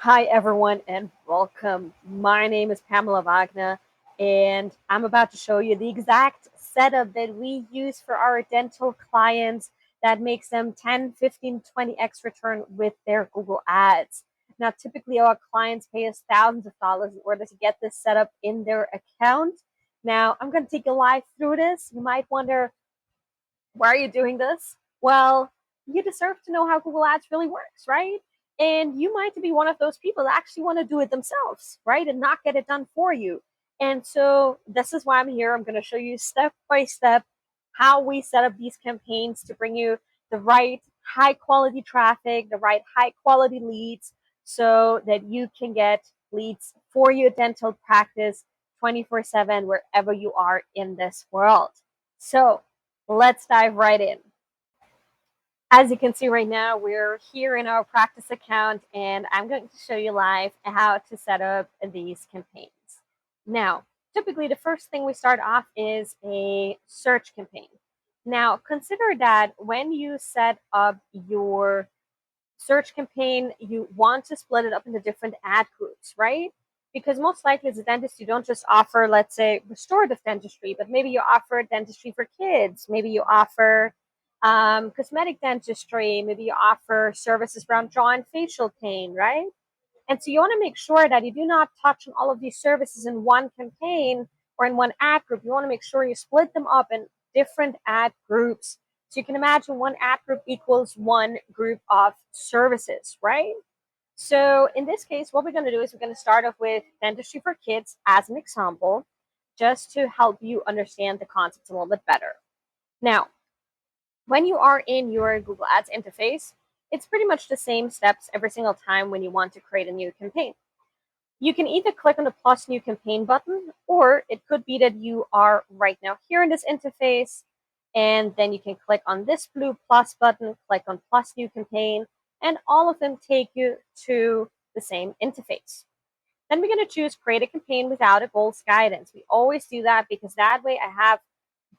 Hi, everyone, and welcome. My name is Pamela Wagner, and I'm about to show you the exact setup that we use for our dental clients that makes them 10, 15, 20x return with their Google Ads. Now, typically, our clients pay us thousands of dollars in order to get this set up in their account. Now, I'm going to take you live through this. You might wonder, why are you doing this? Well, you deserve to know how Google Ads really works, right? And you might be one of those people that actually want to do it themselves, right? And not get it done for you. And so this is why I'm here. I'm going to show you step by step how we set up these campaigns to bring you the right high quality traffic, the right high quality leads, so that you can get leads for your dental practice 24/7 wherever you are in this world. So let's dive right in. As you can see right now, we're here in our practice account, and I'm going to show you live how to set up these campaigns. Now, typically the first thing we start off is a search campaign. Now, consider that when you set up your search campaign, you want to split it up into different ad groups, right? Because most likely as a dentist, you don't just offer, let's say, restorative dentistry, but maybe you offer dentistry for kids. Maybe you offer cosmetic dentistry. Maybe you offer services around jaw and facial pain, right? And so you want to make sure that you do not touch on all of these services in one campaign or in one ad group. You want to make sure you split them up in different ad groups. So you can imagine one ad group equals one group of services, right? So in this case, what we're going to do is we're going to start off with dentistry for kids as an example, just to help you understand the concepts a little bit better. Now, when you are in your Google Ads interface, it's pretty much the same steps every single time when you want to create a new campaign. You can either click on the plus new campaign button, or it could be that you are right now here in this interface, and then you can click on this blue plus button, click on plus new campaign, and all of them take you to the same interface. Then we're going to choose create a campaign without a goals guidance. We always do that because that way I have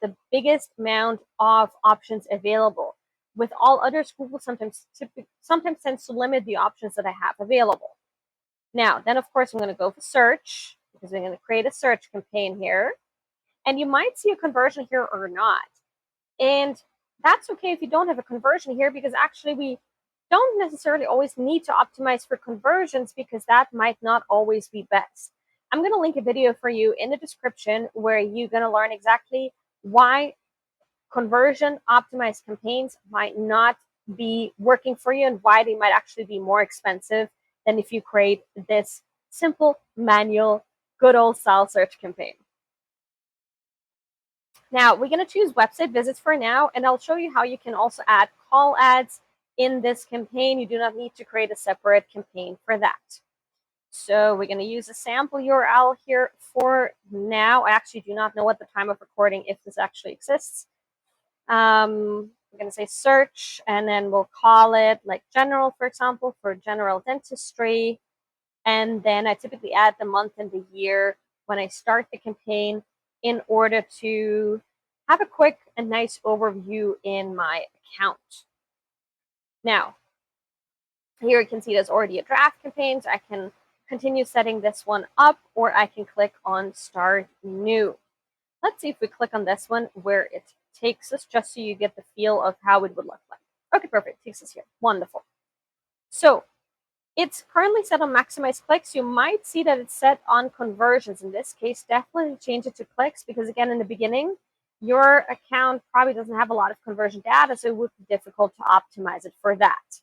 the biggest amount of options available. With all others, Google sometimes tends to limit the options that I have available. Now, then of course I'm going to go for search because I'm going to create a search campaign here. And you might see a conversion here or not. And that's okay if you don't have a conversion here, because actually we don't necessarily always need to optimize for conversions, because that might not always be best. I'm going to link a video for you in the description where you're going to learn exactly why conversion optimized campaigns might not be working for you and why they might actually be more expensive than if you create this simple manual good old style search campaign. Now we're going to choose website visits for now, and I'll show you how you can also add call ads in this campaign. You do not need to create a separate campaign for that. So we're going to use a sample URL here for now. I actually do not know at the time of recording if this actually exists. We're going to say search, and then we'll call it like general, for example, for general dentistry. And then I typically add the month and the year when I start the campaign in order to have a quick and nice overview in my account. Now, here you can see there's already a draft campaign, so I can continue setting this one up, or I can click on start new. Let's see if we click on this one where it takes us, just so you get the feel of how it would look like. Okay, perfect. It takes us here. Wonderful. So it's currently set on maximize clicks. You might see that it's set on conversions. In this case, definitely change it to clicks, because again, in the beginning, your account probably doesn't have a lot of conversion data, so it would be difficult to optimize it for that.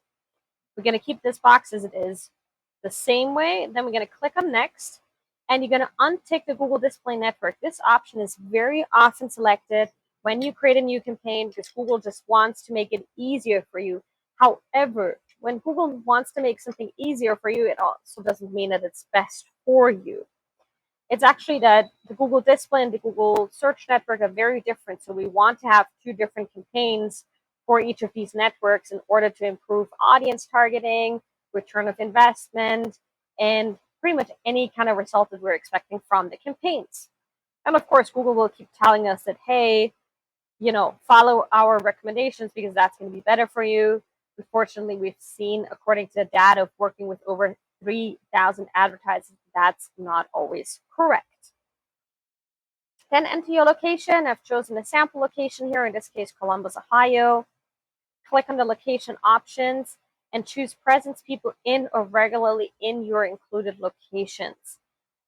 We're going to keep this box as it is the same way. Then we're going to click on next, and you're going to untick the Google Display Network. This option is very often selected when you create a new campaign, because Google just wants to make it easier for you. However, when Google wants to make something easier for you, it also doesn't mean that it's best for you. It's actually that the Google Display and the Google Search Network are very different. So we want to have two different campaigns for each of these networks in order to improve audience targeting, return of investment, and pretty much any kind of result that we're expecting from the campaigns. And of course, Google will keep telling us that, hey, follow our recommendations because that's going to be better for you. Unfortunately, we've seen, according to the data of working with over 3,000 advertisers. That's not always correct. Then enter your location. I've chosen a sample location here, in this case, Columbus, Ohio. Click on the location options and choose presence people in or regularly in your included locations.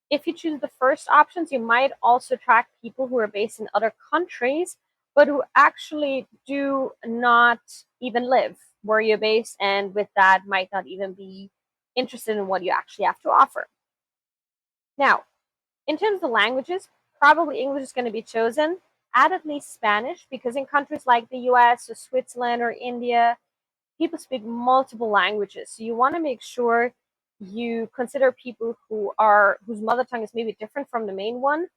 If you choose the first options, you might also track people who are based in other countries, but who actually do not even live where you're based, and with that might not even be interested in what you actually have to offer. Now, in terms of languages, probably English is going to be chosen. Add at least Spanish, because in countries like the US or Switzerland or India, people speak multiple languages. So you want to make sure you consider people whose mother tongue is maybe different from the main one,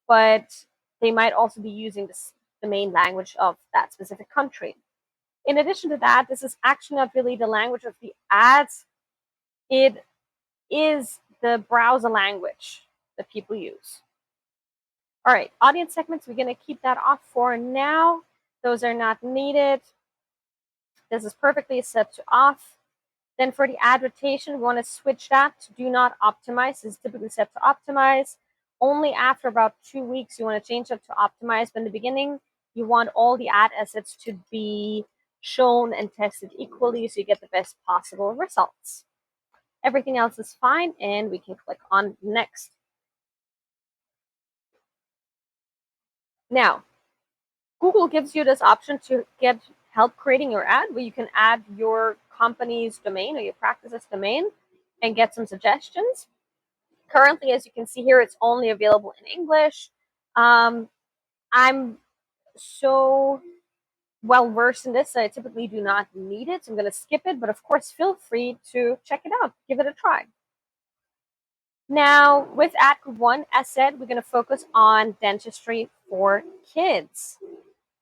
but they might also be using the main language of that specific country. In addition to that, this is actually not really the language of the ads. It is the browser language that people use. All right, audience segments, we're going to keep that off for now. Those are not needed. This is perfectly set to off. Then for the ad rotation, we want to switch that to do not optimize. This is typically set to optimize. Only after about 2 weeks, you want to change that to optimize. But in the beginning, you want all the ad assets to be shown and tested equally so you get the best possible results. Everything else is fine, and we can click on next. Now, Google gives you this option to get help creating your ad, where you can add your company's domain or your practice's domain and get some suggestions. Currently, as you can see here, it's only available in English. I'm so well versed in this that I typically do not need it, so I'm going to skip it. But of course, feel free to check it out, give it a try. Now, with ad group 1, as said, we're going to focus on dentistry for kids.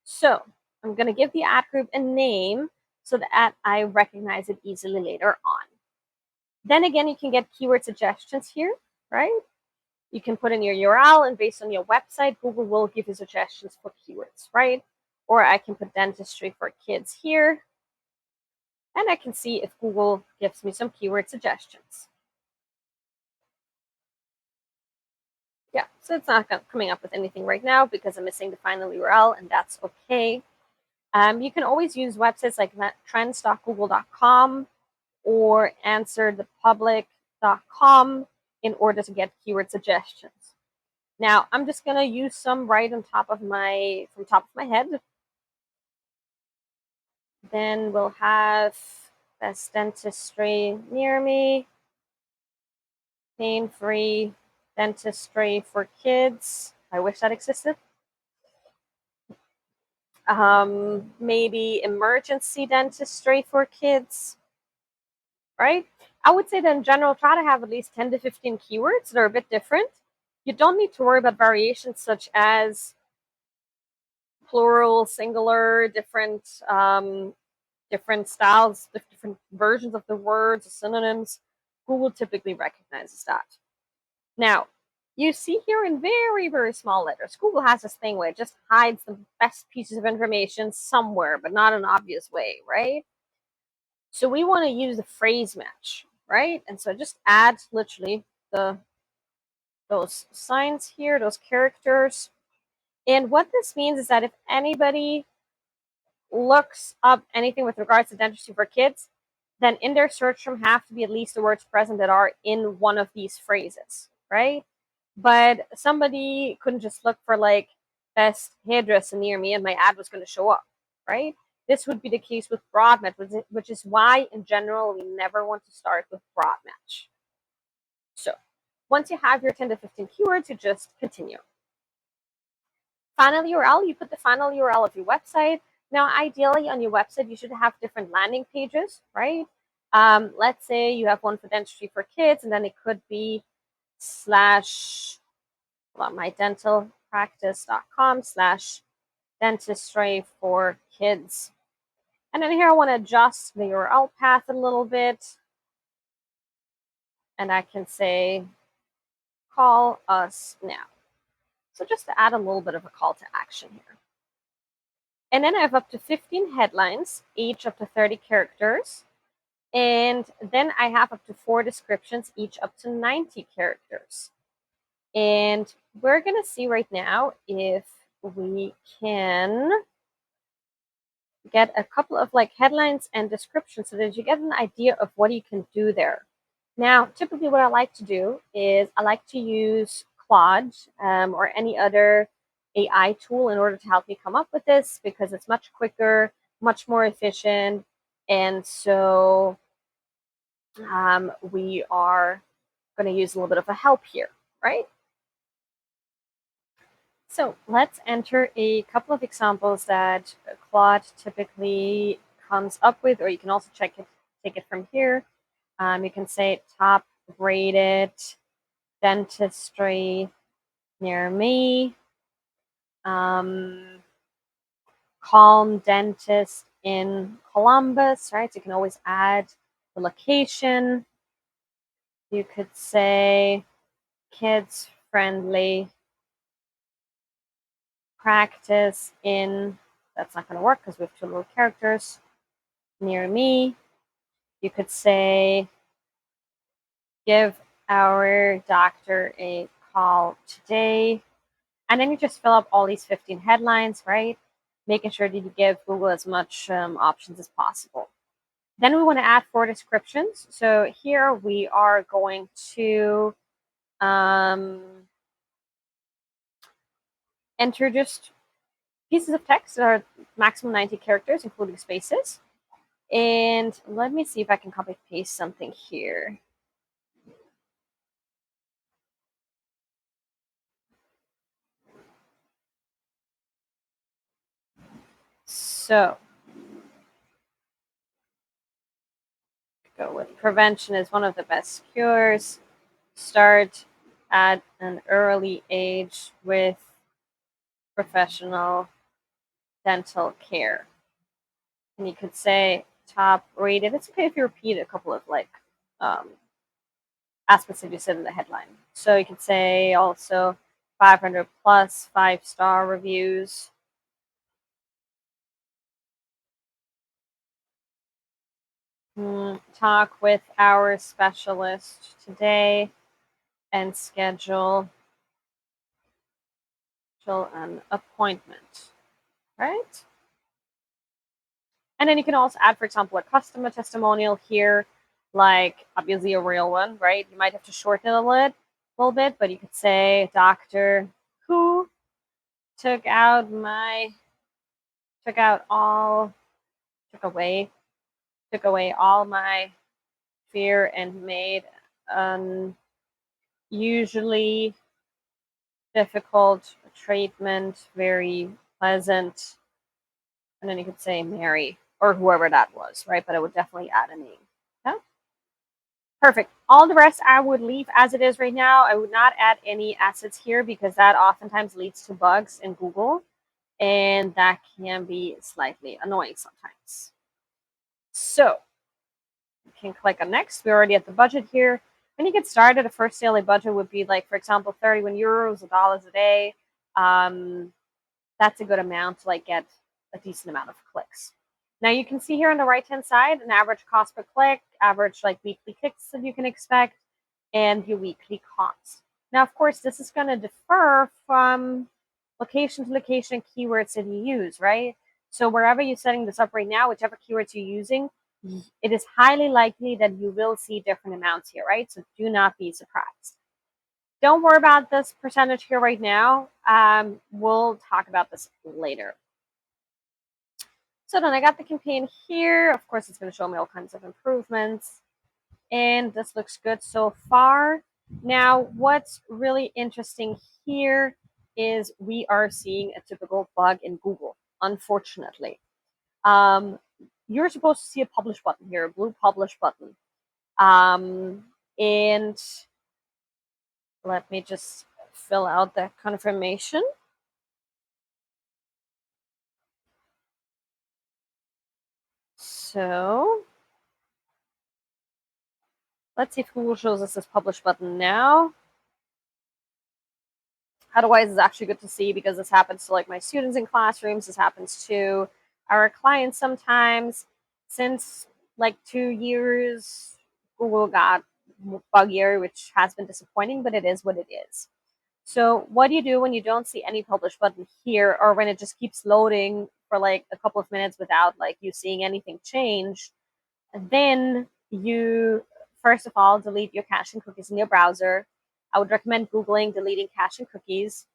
So I'm going to give the ad group a name so that I recognize it easily later on. Then again, you can get keyword suggestions here, right? You can put in your URL, and based on your website, Google will give you suggestions for keywords, right? Or I can put dentistry for kids here, and I can see if Google gives me some keyword suggestions. Yeah, so it's not coming up with anything right now because I'm missing the final URL, and that's okay. You can always use websites like trends.google.com or answerthepublic.com in order to get keyword suggestions. Now, I'm just going to use some right on top of my head. Then we'll have best dentistry near me, pain-free dentistry for kids. I wish that existed. Maybe emergency dentistry for kids, right? I would say that in general, try to have at least 10 to 15 keywords that are a bit different. You don't need to worry about variations such as plural, singular, different styles, different versions of the words, synonyms. Google typically recognizes that. Now, you see here in very, very small letters, Google has this thing where it just hides the best pieces of information somewhere, but not an obvious way, right? So we want to use the phrase match, right? And so just add literally those signs here, those characters. And what this means is that if anybody looks up anything with regards to dentistry for kids, then in their search term have to be at least the words present that are in one of these phrases, right? But somebody couldn't just look for like best hairdresser near me and my ad was going to show up, right? This would be the case with broad match, which is why in general we never want to start with broad match. So once you have your 10 to 15 keywords, you just continue. Final URL, you put the final URL of your website. Now, ideally on your website, you should have different landing pages, right? Let's say you have one for dentistry for kids, and then it could be mydentalpractice.com/dentistry for kids. And then here I want to adjust the URL path a little bit. And I can say, call us now. So just to add a little bit of a call to action here. And then I have up to 15 headlines, each up to 30 characters. And then I have up to 4 descriptions, each up to 90 characters. And we're going to see right now if we can get a couple of like headlines and descriptions so that you get an idea of what you can do there. Now, typically, what I like to do is I like to use Claude or any other AI tool in order to help me come up with this because it's much quicker, much more efficient. And so we are going to use a little bit of a help here, right? So let's enter a couple of examples that Claude typically comes up with, or you can also take it from here. You can say top rated dentistry near me, um, calm dentist in Columbus, right? So you can always add the location. You could say kids friendly practice in, that's not going to work because we have two little characters, near me. You could say give our doctor a call today. And then you just fill up all these 15 headlines, right? Making sure that you give Google as much options as possible. Then we want to add 4 descriptions. So here we are going to um, enter just pieces of text that are maximum 90 characters, including spaces. And let me see if I can copy paste something here. So go with prevention is one of the best cures. Start at an early age with professional dental care. And you could say top rated. It's okay if you repeat a couple of like um, aspects that you said in the headline. So you could say also 500 plus 5-star reviews. Talk with our specialist today and schedule an appointment, right? And then you can also add, for example, a customer testimonial here, like obviously a real one, right? You might have to shorten it little bit, but you could say doctor who took out my took out all took away took away all my fear and made an usually difficult treatment very pleasant. And then you could say Mary or whoever that was, right? But I would definitely add a name. Yeah. Perfect. All the rest I would leave as it is right now. I would not add any assets here because that oftentimes leads to bugs in Google, and that can be slightly annoying sometimes. So you can click on next. We're already at the budget here. When you get started, a first daily budget would be like, for example, 31 euros, $1 a day. That's a good amount to like get a decent amount of clicks. Now you can see here on the right hand side an average cost per click, average like weekly clicks that you can expect, and your weekly cost. Now, of course, this is going to differ from location to location keywords that you use, right? So wherever you're setting this up right now, whichever keywords you're using, it is highly likely that you will see different amounts here, right? So do not be surprised. Don't worry about this percentage here right now. We'll talk about this later. So then I got the campaign here. Of course, it's going to show me all kinds of improvements. And this looks good so far. Now, what's really interesting here is we are seeing a typical bug in Google, unfortunately. You're supposed to see a publish button here, a blue publish button. And let me just fill out that confirmation. So let's see if Google shows us this publish button now. Otherwise, it's actually good to see because this happens to like my students in classrooms. This happens to our clients sometimes. Since like 2 years, Google got buggier, which has been disappointing, but it is what it is. So what do you do when you don't see any publish button here, or when it just keeps loading for like a couple of minutes without like you seeing anything change? Then you, first of all, delete your cache and cookies in your browser. I would recommend Googling deleting cache and cookies.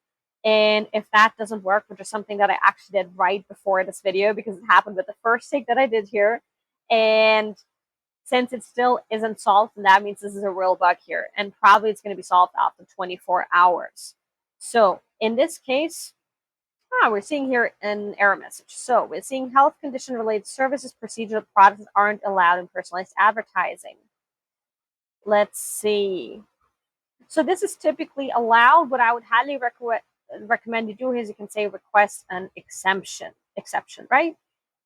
And if that doesn't work, which is something that I actually did right before this video because it happened with the first take that I did here, and since it still isn't solved, and that means this is a real bug here, and probably it's going to be solved after 24 hours. So in this case, we're seeing here an error message. So we're seeing health condition related services, procedural products aren't allowed in personalized advertising. Let's see. So this is typically allowed. What I would highly recommend you do is you can say request an exception, right?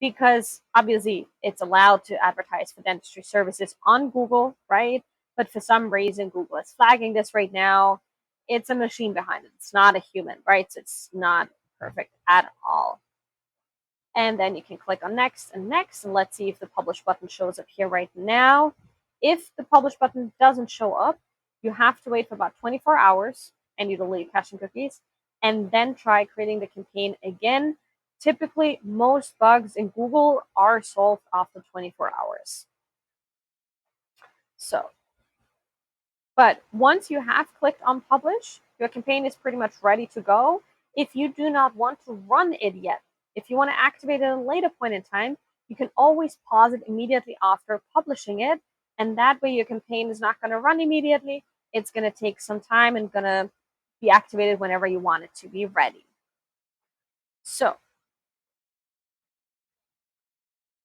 Because obviously it's allowed to advertise for dentistry services on Google, right? But for some reason, Google is flagging this right now. It's a machine behind it. It's not a human, right? So it's not perfect at all. And then you can click on next and next, and let's see if the publish button shows up here right now. If the publish button doesn't show up, you have to wait for about 24 hours and you delete cache and cookies, and then try creating the campaign again. Typically, most bugs in Google are solved after 24 hours. So, but once you have clicked on publish, your campaign is pretty much ready to go. If you do not want to run it yet, if you want to activate it at a later point in time, you can always pause it immediately after publishing it. And that way your campaign is not going to run immediately. It's going to take some time and going to be activated whenever you want it to be ready. So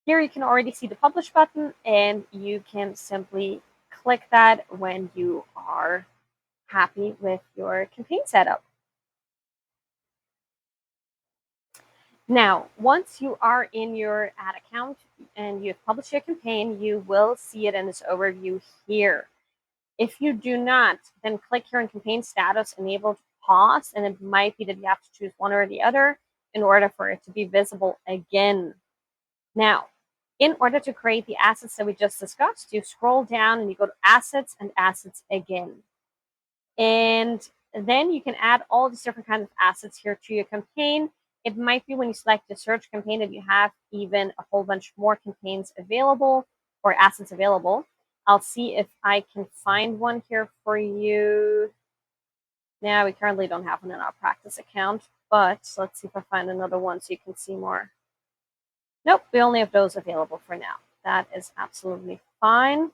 here you can already see the publish button, and you can simply click that when you are happy with your campaign setup. Now, once you are in your ad account and you've published your campaign, you will see it in this overview here. If you do not, then click here on campaign status, enable pause, and it might be that you have to choose one or the other in order for it to be visible again. Now, in order to create the assets that we just discussed, you scroll down and you go to assets and assets again. And then you can add all these different kinds of assets here to your campaign. It might be when you select the search campaign that you have even a whole bunch more campaigns available or assets available. I'll see if I can find one here for you. Now, we currently don't have one in our practice account, but let's see if I find another one so you can see more. Nope, we only have those available for now. That is absolutely fine.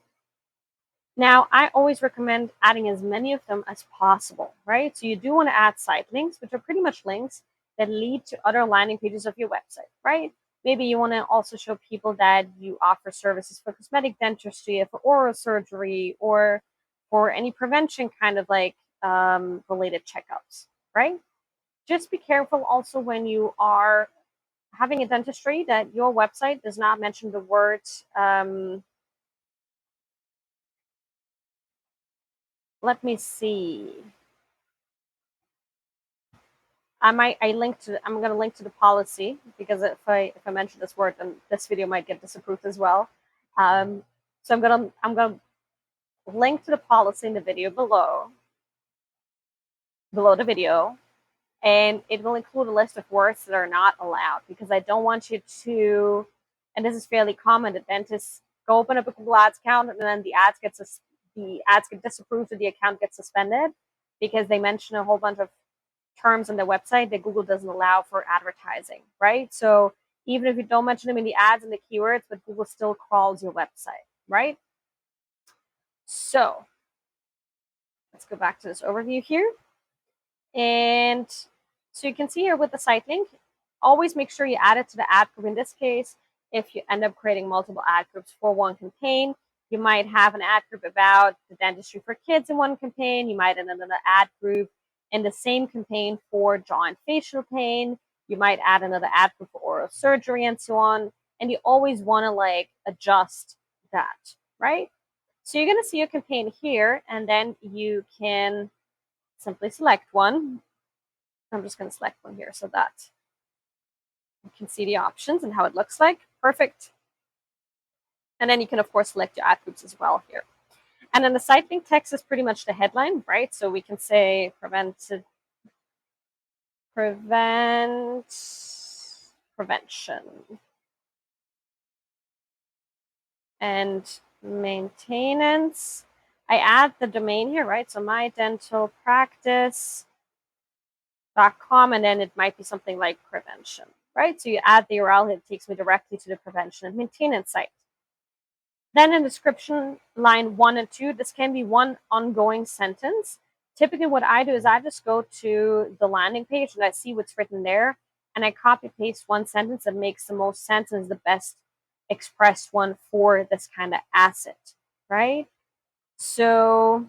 Now, I always recommend adding as many of them as possible, right? So you do want to add site links, which are pretty much links that lead to other landing pages of your website, right? Maybe you want to also show people that you offer services for cosmetic dentistry, for oral surgery, or for any prevention kind of like related checkups, right? Just be careful also when you are having a dentistry that your website does not mention the word let me see. I'm gonna link to the policy because if I mention this word, then this video might get disapproved as well. So I'm gonna link to the policy in the video below the video, and it will include a list of words that are not allowed because I don't want you to. And this is fairly common that dentists go open up a Google Ads account and then the ads get disapproved or the account gets suspended because they mention a whole bunch of terms on their website that Google doesn't allow for advertising, right? So even if you don't mention them in the ads and the keywords, but Google still crawls your website, right? So let's go back to this overview here. And so you can see here with the site link, always make sure you add it to the ad group. In this case, if you end up creating multiple ad groups for one campaign, you might have an ad group about the dentistry for kids in one campaign. You might add another ad group in the same campaign for jaw and facial pain. You might add another ad group for oral surgery and so on. And you always want to like adjust that, right? So you're going to see your campaign here, and then you can simply select one. I'm just going to select one here so that you can see the options and how it looks like. Perfect. And then you can, of course, select your ad groups as well here. And then the site link text is pretty much the headline, right? So we can say prevention and maintenance. I add the domain here, right? So mydentalpractice.com, and then it might be something like prevention, right? So you add the URL, it takes me directly to the prevention and maintenance site. Then in description line 1 and 2, this can be one ongoing sentence. Typically what I do is I just go to the landing page and I see what's written there, and I copy paste one sentence that makes the most sense and is the best expressed one for this kind of asset, right? So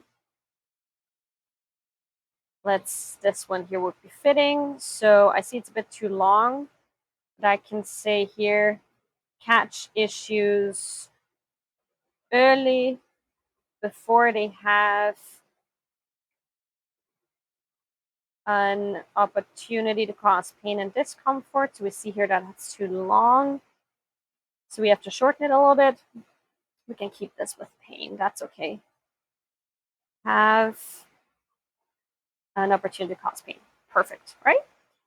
this one here would be fitting. So I see it's a bit too long, but I can say here, catch issues early before they have an opportunity to cause pain and discomfort. So we see here that it's too long. So we have to shorten it a little bit. We can keep this with pain. That's okay. Have an opportunity to cause pain. Perfect, right?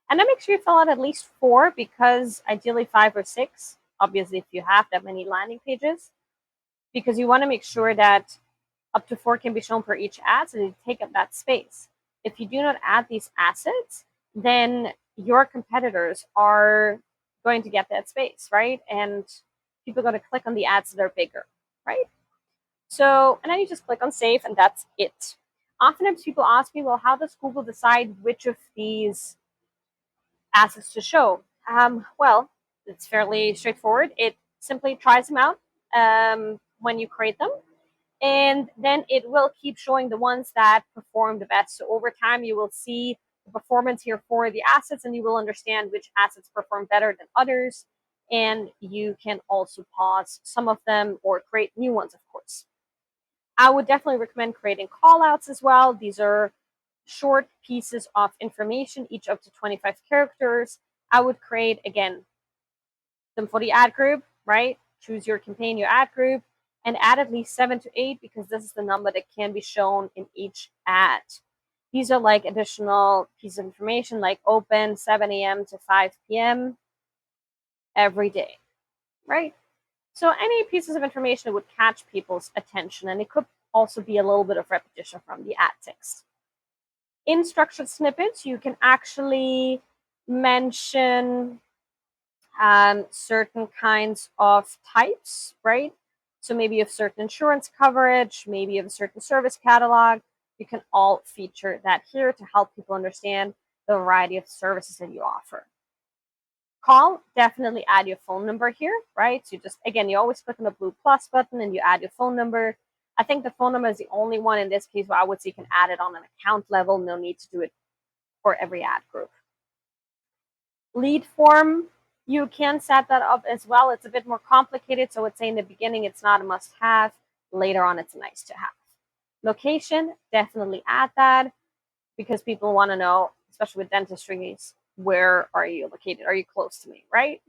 And then make sure you fill out at least 4, because ideally 5 or 6, obviously if you have that many landing pages, because you want to make sure that up to 4 can be shown per each ad, so they take up that space. If you do not add these assets, then your competitors are going to get that space, right? And people are going to click on the ads that are bigger, right? So, and then you just click on save, and that's it. Oftentimes people ask me, well, how does Google decide which of these assets to show? Well, it's fairly straightforward. It simply tries them out when you create them, and then it will keep showing the ones that perform the best. So over time, you will see the performance here for the assets, and you will understand which assets perform better than others. And you can also pause some of them or create new ones, of course. I would definitely recommend creating call outs as well. These are short pieces of information, each up to 25 characters. I would create, again, them for the ad group, right? Choose your campaign, your ad group, and add at least 7 to 8, because this is the number that can be shown in each ad. These are like additional pieces of information, like open 7 a.m. to 5 p.m. every day, right? So any pieces of information that would catch people's attention, and it could also be a little bit of repetition from the ad text. In structured snippets, you can actually mention certain kinds of types, right? So maybe you have certain insurance coverage, maybe you have a certain service catalog. You can all feature that here to help people understand the variety of services that you offer. Call, definitely add your phone number here, right? So you just, again, you always click on the blue plus button and you add your phone number. I think the phone number is the only one in this case where I would say you can add it on an account level. No need to do it for every ad group. Lead form, you can set that up as well. It's a bit more complicated. So I would say in the beginning, it's not a must have. Later on, it's nice to have. Location, definitely add that, because people want to know, especially with dentistries, where are you located? Are you close to me, right?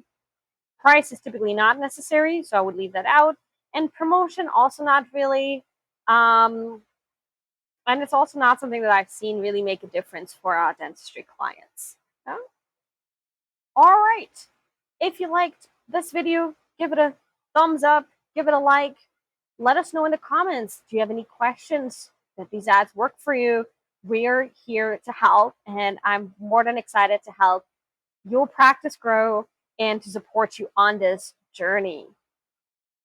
Price is typically not necessary, so I would leave that out. And promotion, also not really. And it's also not something that I've seen really make a difference for our dentistry clients. Yeah? All right. If you liked this video, give it a thumbs up, give it a like. Let us know in the comments. Do you have any questions that these ads work for you? We're here to help, and I'm more than excited to help your practice grow and to support you on this journey.